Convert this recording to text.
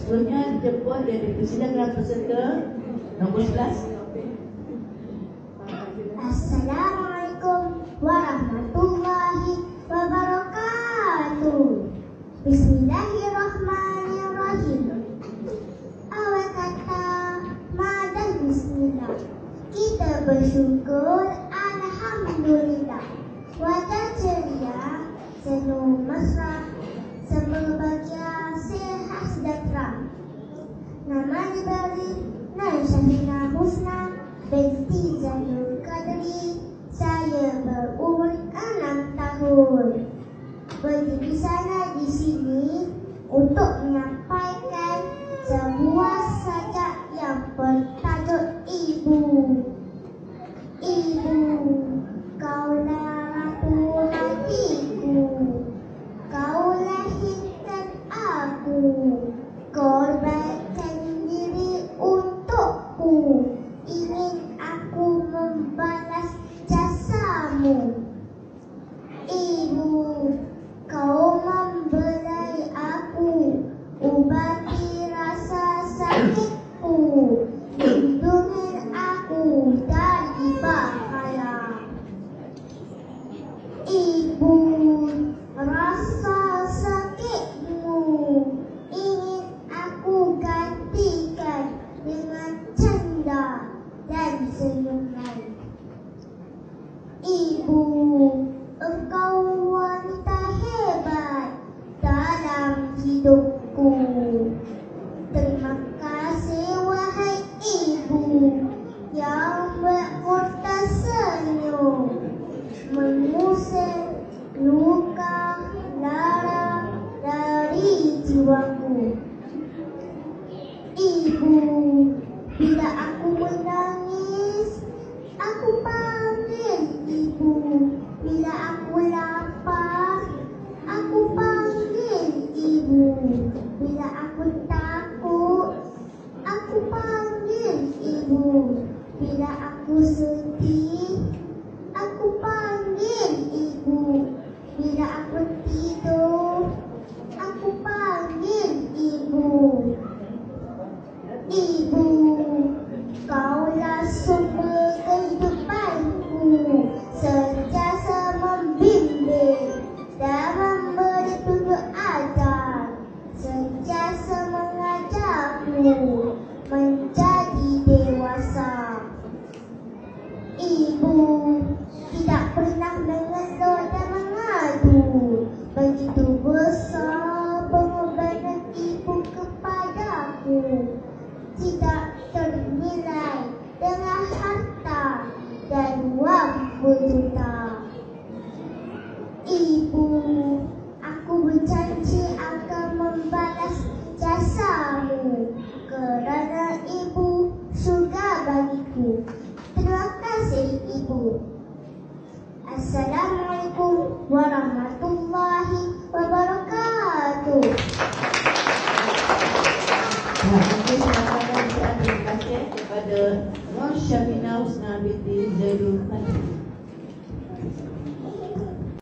Seterusnya dijemput dan dipersilakan peserta nombor 11. Assalamualaikum warahmatullahi wabarakatuh. Bismillahirrahmanirrahim. Awal kata madah bismillah. Kita bersyukur alhamdulillah. Wajah ceria, senyum mesra, semua bahagia, sehat sejahtera. Nama diberi Nur Syafina Husna binti Zainul Qadri. Saya berumur 6 tahun. Berdiri sana di sini untuk menyampaikan sebuah sajak yang bertajuk Ibu. Ibu, kaulah ratu hatiku. Kau lahirkan aku, korbankan diri untukku. Ingin aku membalas jasamu. Ibu, kau membelai aku, ubati rasa sakitku, lindungi aku dari bahaya. Ibu, rasa sakitmu ingin aku gantikan dengan canda dan senyuman. Ibu, engkau wanita hebat dalam hidupku. Terima kasih wahai ibu yang membuat tersenyum, mengusir luka lara dari jiwaku. Ibu, bila aku menangis, aku panggil ibu. Bila aku lapar, aku panggil ibu. Bila aku takut, aku panggil ibu. Bila aku sedih, aku panggil ibu. Bila aku tidur, aku panggil ibu. Ibu, kaulah sumber kehidupanku, sentiasa membimbing dan memberi tunjuk ajar, sentiasa mengajarku menjadi dewasa. Ibu tidak pernah mengeluh dan mengadu. Begitu besar pengorbanan ibu kepadaku, tidak ternilai dengan harta dan wang berjuta. Ibu, aku berjanji akan membalas jasamu, kerana ibu syurga bagiku. Terima kasih ibu. Assalamualaikum warahmatullahi wabarakatuh. Terima kasih kepada Nur Syafina Husna binti Zainul Qadri.